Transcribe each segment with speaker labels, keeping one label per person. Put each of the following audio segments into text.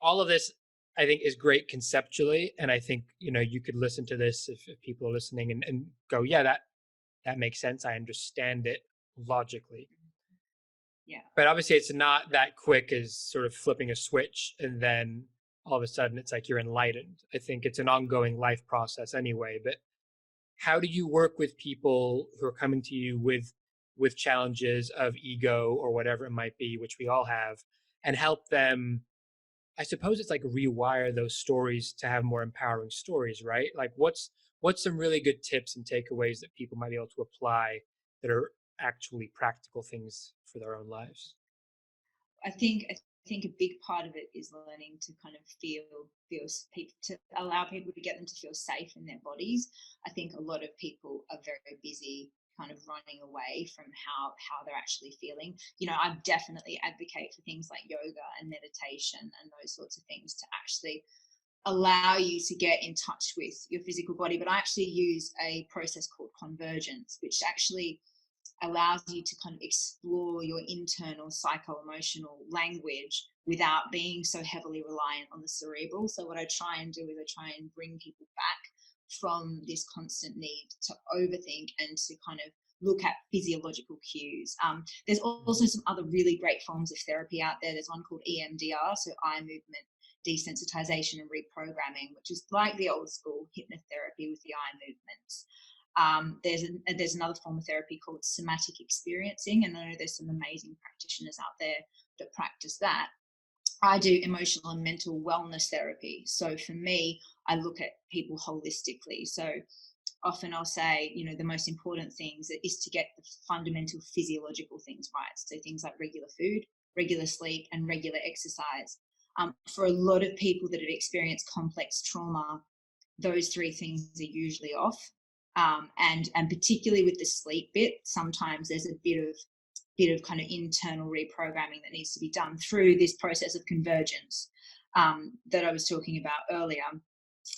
Speaker 1: all of this, I think, is great conceptually. And I think, you could listen to this if people are listening and go, yeah, that makes sense. I understand it logically.
Speaker 2: Yeah.
Speaker 1: But obviously it's not that quick as sort of flipping a switch and then all of a sudden it's like you're enlightened. I think it's an ongoing life process anyway. But how do you work with people who are coming to you with challenges of ego or whatever it might be, which we all have, and help them? I suppose it's like rewire those stories to have more empowering stories, right? Like what's some really good tips and takeaways that people might be able to apply that are actually practical things for their own lives?
Speaker 2: I think a big part of it is learning to kind of feel people, to allow people to get them to feel safe in their bodies. I think a lot of people are very busy kind of running away from how they're actually feeling. I definitely advocate for things like yoga and meditation and those sorts of things to actually allow you to get in touch with your physical body. But I actually use a process called convergence, which actually allows you to kind of explore your internal psycho-emotional language without being so heavily reliant on the cerebral. So what I try and do is I try and bring people back from this constant need to overthink and to kind of look at physiological cues. There's also some other really great forms of therapy out there. There's one called EMDR, so eye movement desensitization and reprogramming, which is like the old school hypnotherapy with the eye movements. There's another form of therapy called somatic experiencing, and I know there's some amazing practitioners out there that practice that. I do emotional and mental wellness therapy. So for me, I look at people holistically. So often I'll say, the most important things is to get the fundamental physiological things right. So things like regular food, regular sleep, and regular exercise. For a lot of people that have experienced complex trauma, those three things are usually off. And particularly with the sleep bit, sometimes there's a bit of kind of internal reprogramming that needs to be done through this process of convergence that I was talking about earlier.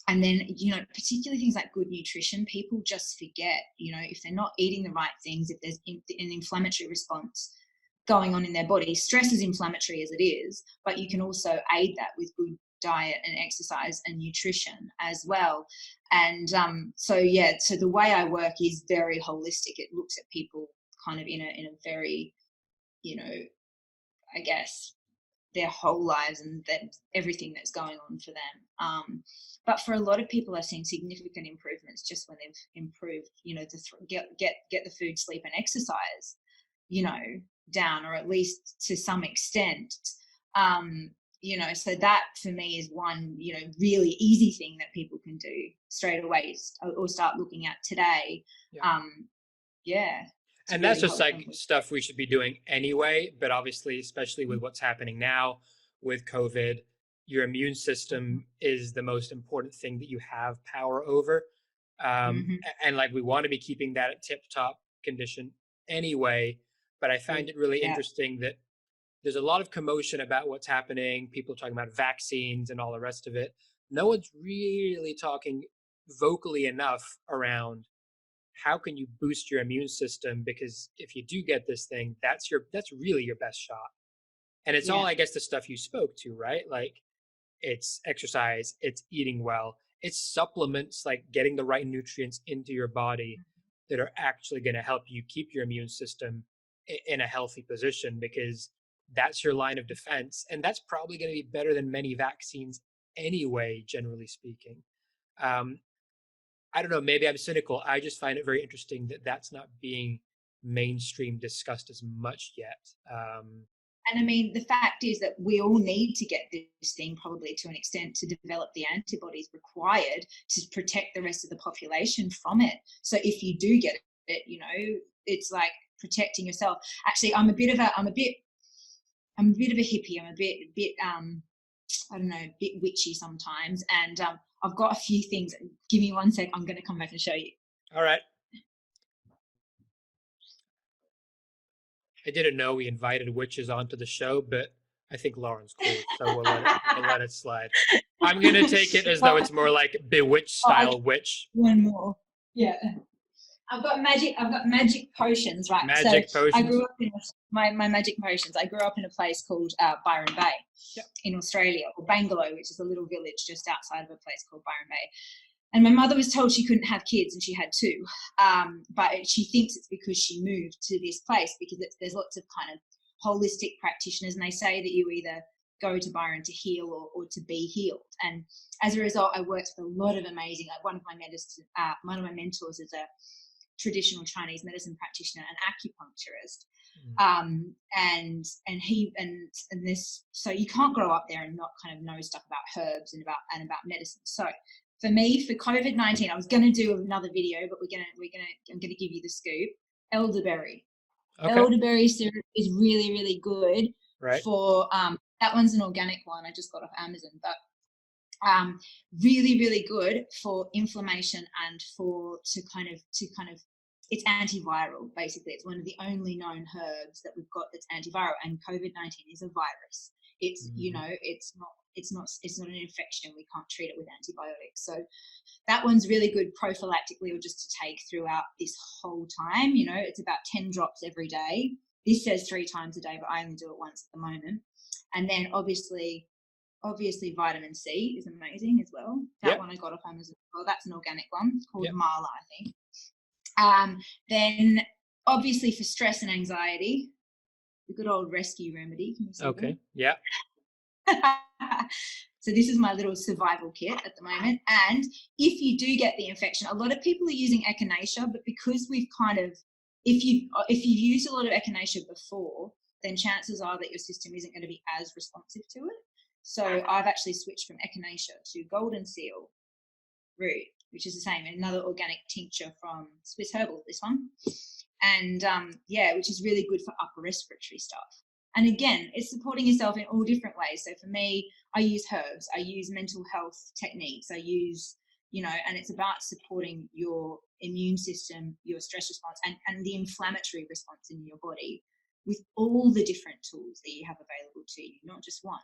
Speaker 2: And then, particularly things like good nutrition, people just forget, if they're not eating the right things, if there's an inflammatory response going on in their body. Stress is inflammatory as it is, but you can also aid that with good diet and exercise and nutrition as well. And so the way I work is very holistic. It looks at people kind of in a very, I guess, their whole lives and that everything that's going on for them. But for a lot of people, I've seen significant improvements just when they've improved, get the food, sleep, and exercise, down, or at least to some extent. So that for me is one, really easy thing that people can do straight away or start looking at today. Yeah.
Speaker 1: And that's just like stuff we should be doing anyway. But obviously, especially with what's happening now with COVID, your immune system is the most important thing that you have power over. And like we want to be keeping that at tip top condition anyway. But I find it really interesting that there's a lot of commotion about what's happening, people talking about vaccines and all the rest of it. No one's really talking vocally enough around how can you boost your immune system, because if you do get this thing, that's really your best shot. And it's all, I guess, the stuff you spoke to, right? Like it's exercise, it's eating well, it's supplements, like getting the right nutrients into your body that are actually going to help you keep your immune system in a healthy position, because that's your line of defense. And that's probably going to be better than many vaccines anyway, generally speaking. I don't know, maybe I'm cynical. I just find it very interesting that that's not being mainstream discussed as much yet.
Speaker 2: And I mean, the fact is that we all need to get this thing probably to an extent to develop the antibodies required to protect the rest of the population from it. So if you do get it, it's like protecting yourself. Actually, I'm a bit of a hippie. I'm a bit I don't know, a bit witchy sometimes. And I've got a few things. Give me 1 sec. I'm going to come back and show you.
Speaker 1: All right. I didn't know we invited witches onto the show, but I think Lauran's cool, so we'll let it slide. I'm going to take it as though it's more like Bewitched style witch.
Speaker 2: One more. Yeah. I've got magic potions, right?
Speaker 1: Magic
Speaker 2: So I
Speaker 1: potions.
Speaker 2: grew up in my magic potions. I grew up in a place called Byron Bay
Speaker 1: Yep.
Speaker 2: in Australia, or Bangalore, which is a little village just outside of a place called Byron Bay. And my mother was told she couldn't have kids, and she had two. But she thinks it's because she moved to this place, because there's lots of kind of holistic practitioners, and they say that you either go to Byron to heal or to be healed. And as a result, I worked with a lot of amazing. Like one of my mentors is a traditional Chinese medicine practitioner and acupuncturist. And this, so you can't grow up there and not kind of know stuff about herbs and about medicine. So for me, for COVID-19, I was going to do another video, but I'm going to give you the scoop. Elderberry.
Speaker 1: Okay.
Speaker 2: Elderberry syrup is really, really good.
Speaker 1: Right.
Speaker 2: For that one's an organic one I just got off Amazon, but really, really good for inflammation and to kind of it's antiviral. Basically, it's one of the only known herbs that we've got that's antiviral, and COVID-19 is a virus. It's it's not an infection. We can't treat it with antibiotics. So that one's really good prophylactically, or just to take throughout this whole time. It's about 10 drops every day. This says 3 times a day, but I only do it once at the moment. And then obviously vitamin C is amazing as well. That one I got off Amazon as well. That's an organic one called Marla, I think. Then obviously for stress and anxiety, the good old rescue remedy. Can you see
Speaker 1: Okay.
Speaker 2: that?
Speaker 1: Yeah.
Speaker 2: So this is my little survival kit at the moment. And if you do get the infection, a lot of people are using echinacea, but because we've kind of, if you've used a lot of echinacea before, then chances are that your system isn't going to be as responsive to it. So I've actually switched from echinacea to golden seal root, which is the same, another organic tincture from Swiss Herbal, this one. And which is really good for upper respiratory stuff. And again, it's supporting yourself in all different ways. So for me, I use herbs, I use mental health techniques, I use, and it's about supporting your immune system, your stress response, and the inflammatory response in your body with all the different tools that you have available to you, not just one.